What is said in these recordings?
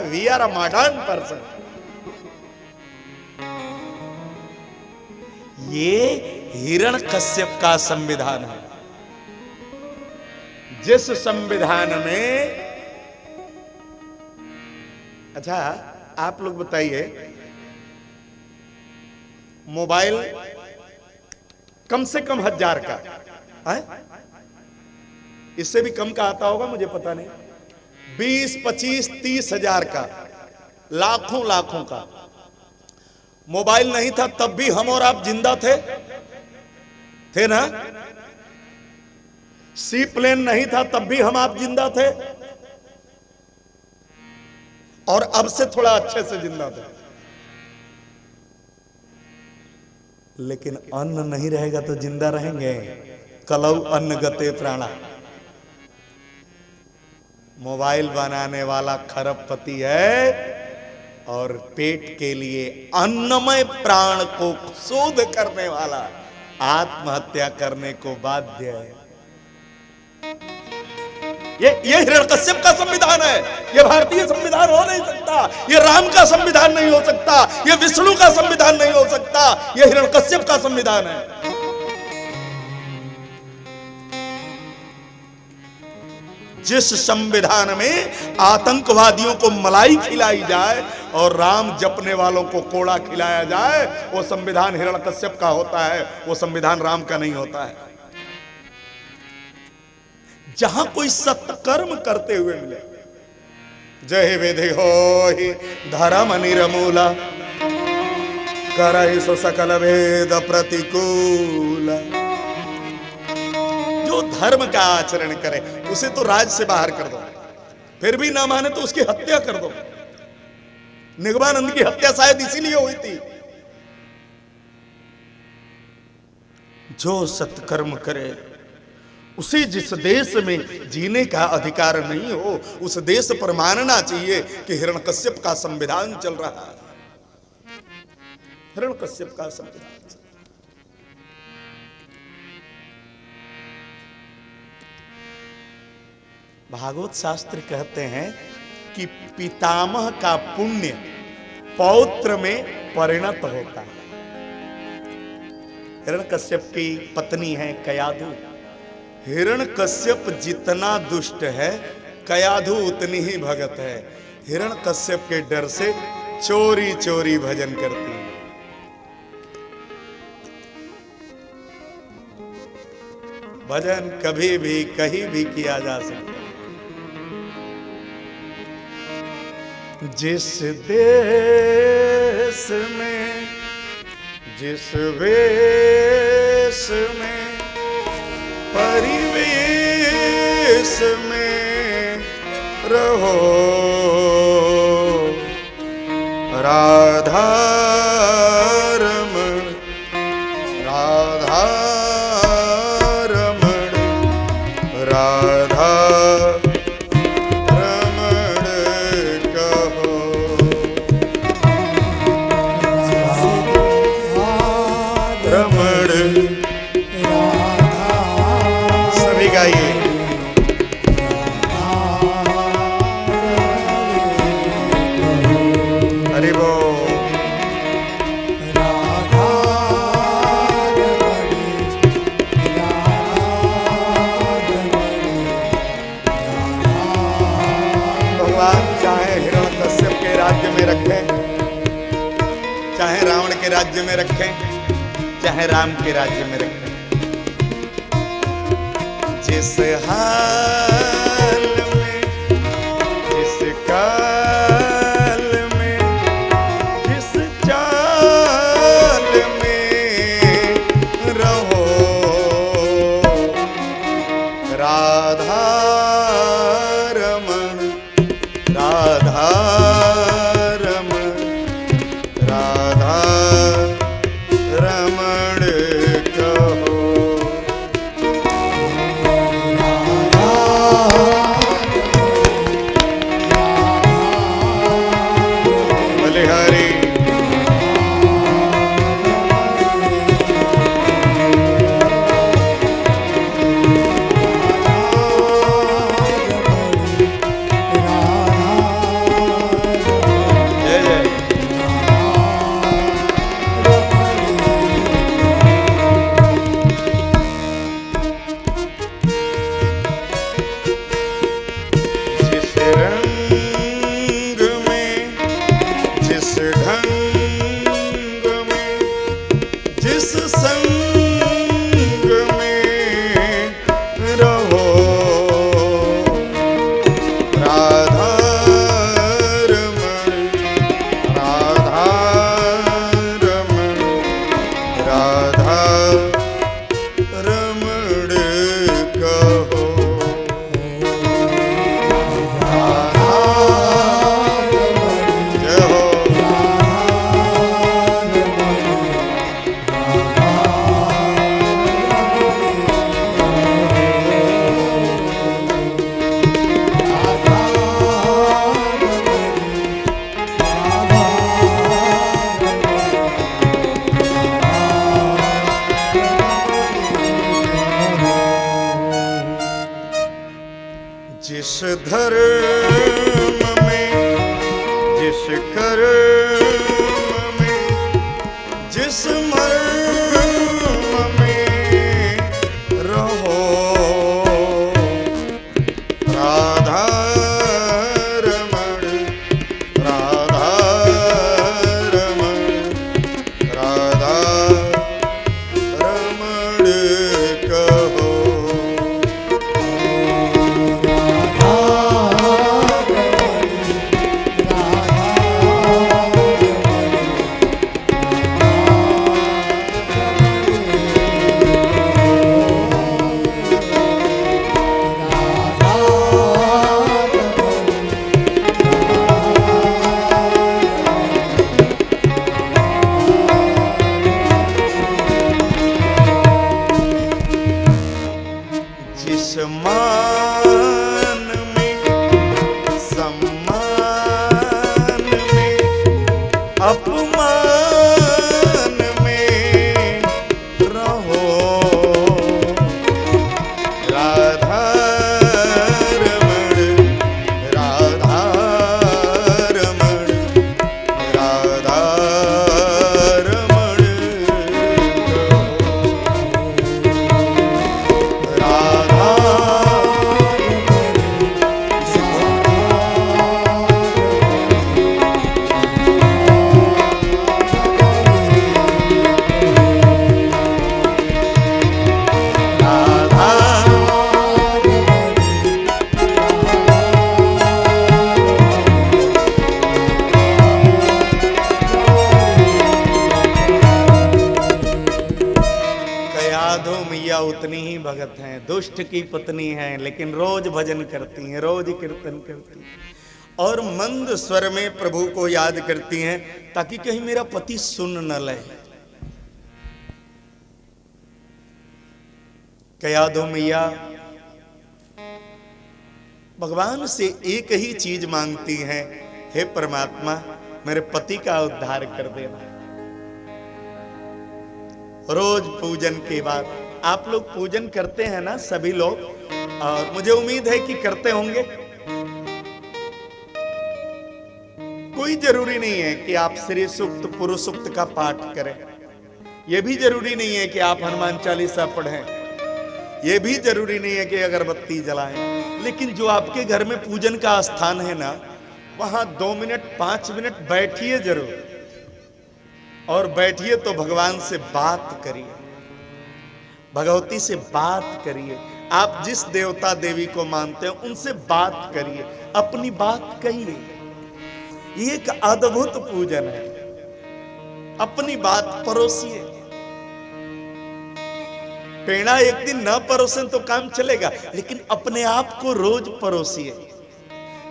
We are a modern person. ये हिरण्यकश्यप का संविधान है। जिस संविधान में, अच्छा आप लोग बताइए, मोबाइल कम से कम 1000 का है, इससे भी कम का आता होगा मुझे पता नहीं, 20, 25, 30 हजार का, लाखों लाखों का। मोबाइल नहीं था तब भी हम और आप जिंदा थे ना। सी प्लेन नहीं था तब भी हम आप जिंदा थे, और अब से थोड़ा अच्छे से जिंदा थे। लेकिन अन्न नहीं रहेगा तो जिंदा रहेंगे। कलौ अन्न गते प्राणा। मोबाइल बनाने वाला खरबपति है और पेट के लिए अन्नमय प्राण को शोध करने वाला आत्महत्या करने को बाध्य है। ये हिरण्यकश्यप का संविधान है। ये भारतीय संविधान हो नहीं सकता, ये राम का संविधान नहीं हो सकता, ये विष्णु का संविधान नहीं हो सकता, ये हिरण्यकश्यप का संविधान है। जिस संविधान में आतंकवादियों को मलाई खिलाई जाए और राम जपने वालों को कोड़ा खिलाया जाए, वो संविधान हिरण्यकश्यप का होता है, वो संविधान राम का नहीं होता है। जहां कोई सत्कर्म करते हुए मिले, जय विधि हो ही धर्म निर्मूला, करहि सो सकल भेद प्रतिकूल। जो धर्म का आचरण करे उसे तो राज से बाहर कर दो, फिर भी ना माने तो उसकी हत्या कर दो। निगमानंद की हत्या शायद इसीलिए हुई थी। जो सत्कर्म करे उसे जिस देश में जीने का अधिकार नहीं हो, उस देश पर मानना चाहिए कि हिरण्यकश्यप का संविधान चल रहा है। हिरण्यकश्यप का संविधान। भागवत शास्त्र कहते हैं कि पितामह का पुण्य पौत्र में परिणत होता है। हिरण्यकश्यप की पत्नी है कयाधु। हिरण्यकश्यप जितना दुष्ट है, कयाधु उतनी ही भगत है। हिरण्यकश्यप के डर से चोरी चोरी भजन करती है। भजन कभी भी कहीं भी किया जा सकता है। जिस देश में, जिस वेश में, परिवेश में रहो, राधा रमण, राधा रमण, राधा रमण कहो। रमण सभी गाइए। हरि बोल। भगवान चाहे हिरण्यकश्यप के राज्य में रखें, चाहे रावण के राज्य में रखें, चाहे राम के राज्य में रखें, जिस हाल में, जिस काल में, जिस चाल में रहो, राधा रमण, राधा रमण, राधा रमण कहो। बलिहारी धर्म में, जिस कर्म में, जिस मर्म में रहो, राधा रमण, राधा रमण, राधा रमण कहो। जिस मान में, सम्मान में, अपमान में रहो, राधा रमण, राधा रमण, राधा रमण यादो मैया उतनी ही भगत हैं, दुष्ट की पत्नी हैं, लेकिन रोज भजन करती हैं, रोज कीर्तन करती हैं और मंद स्वर में प्रभु को याद करती हैं ताकि कहीं मेरा पति सुन न ले। यादो मैया भगवान से एक ही चीज मांगती हैं, हे परमात्मा मेरे पति का उद्धार कर देना। रोज पूजन के बाद आप लोग पूजन करते हैं ना सभी लोग, और मुझे उम्मीद है कि करते होंगे। कोई जरूरी नहीं है कि आप श्री सूक्त पुरुष सूक्त का पाठ करें, यह भी जरूरी नहीं है कि आप हनुमान चालीसा पढ़ें, यह भी जरूरी नहीं है कि अगरबत्ती जलाएं, लेकिन जो आपके घर में पूजन का स्थान है ना, वहां 2 मिनट 5 मिनट बैठिए जरूर, और बैठिए तो भगवान से बात करिए, भगवती से बात करिए। आप जिस देवता देवी को मानते हैं उनसे बात करिए, अपनी बात कहिए। ये एक अद्भुत पूजन है, अपनी बात परोसिए। पेड़ा एक दिन न परोसें तो काम चलेगा, लेकिन अपने आप को रोज परोसिए।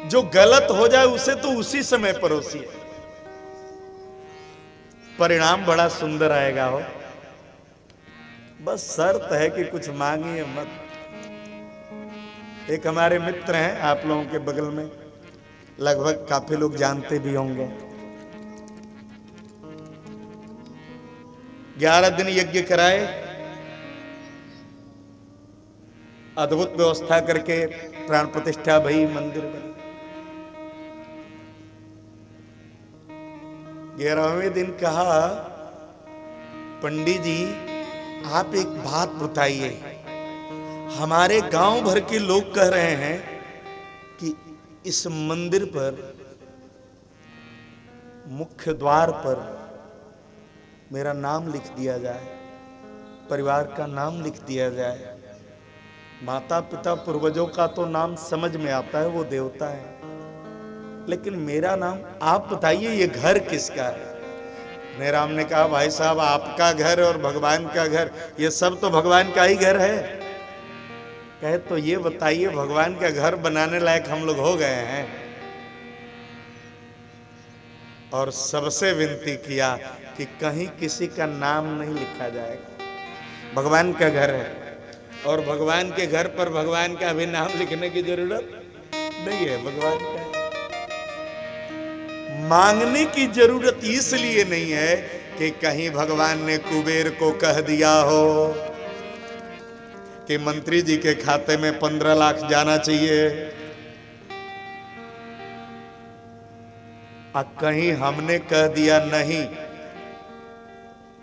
जो गलत हो जाए उसे तो उसी समय परोसिए, परिणाम बड़ा सुंदर आएगा हो। बस शर्त है कि कुछ मांगिए मत। एक हमारे मित्र हैं आप लोगों के बगल में, लगभग काफी लोग जानते भी होंगे। 11 दिन यज्ञ कराए, अद्भुत व्यवस्था करके प्राण प्रतिष्ठा भई, मंदिर बना। 11वें दिन कहा, पंडित जी आप एक बात बताइए, हमारे गांव भर के लोग कह रहे हैं कि इस मंदिर पर मुख्य द्वार पर मेरा नाम लिख दिया जाए, परिवार का नाम लिख दिया जाए। माता पिता पूर्वजों का तो नाम समझ में आता है, वो देवता है, लेकिन मेरा नाम आप बताइए, ये घर किसका है? राम ने कहा, भाई साहब आपका घर और भगवान का घर, ये सब तो भगवान का ही घर है। कहे तो ये बताइए, भगवान का घर बनाने लायक हम लोग हो गए हैं? और सबसे विनती किया कि कहीं किसी का नाम नहीं लिखा जाएगा, भगवान का घर है, और भगवान के घर पर भगवान का भी नाम लिखने की जरूरत नहीं है। भगवान का मांगने की जरूरत इसलिए नहीं है कि कहीं भगवान ने कुबेर को कह दिया हो कि मंत्री जी के खाते में 15 लाख जाना चाहिए, कहीं हमने कह दिया नहीं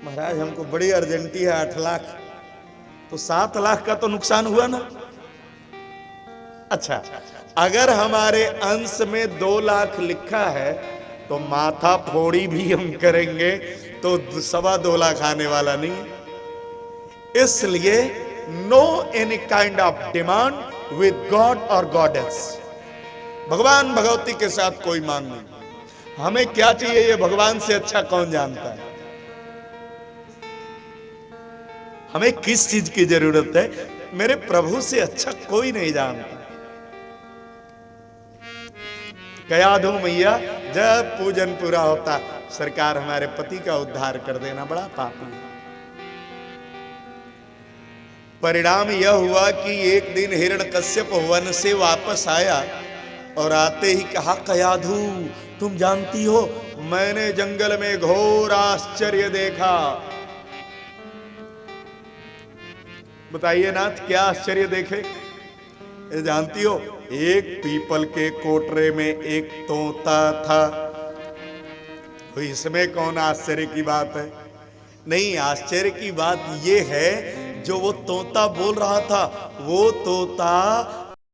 महाराज हमको बड़ी अर्जेंटी है 8 लाख, तो 7 लाख का तो नुकसान हुआ ना। अच्छा, अगर हमारे अंश में 2 लाख लिखा है तो माथा फोड़ी भी हम करेंगे तो 2.25 लाख आने वाला नहीं। इसलिए no any kind of demand with God और गॉडेस। भगवान भगवती के साथ कोई मांग नहीं। हमें क्या चाहिए ये भगवान से अच्छा कौन जानता है। हमें किस चीज की जरूरत है मेरे प्रभु से अच्छा कोई नहीं जानता। कया दो मैया जब पूजन पूरा होता सरकार हमारे पति का उद्धार कर देना, बड़ा पापी है। परिणाम यह हुआ कि एक दिन हिरण्यकश्यप वन से वापस आया और आते ही कहा कयाधु तुम जानती हो मैंने जंगल में घोर आश्चर्य देखा। बताइए नाथ क्या आश्चर्य देखे। जानती हो एक पीपल के कोटरे में एक तोता था। तो इसमें कौन आश्चर्य की बात है। नहीं, आश्चर्य की बात यह है जो वो तोता बोल रहा था वो तोता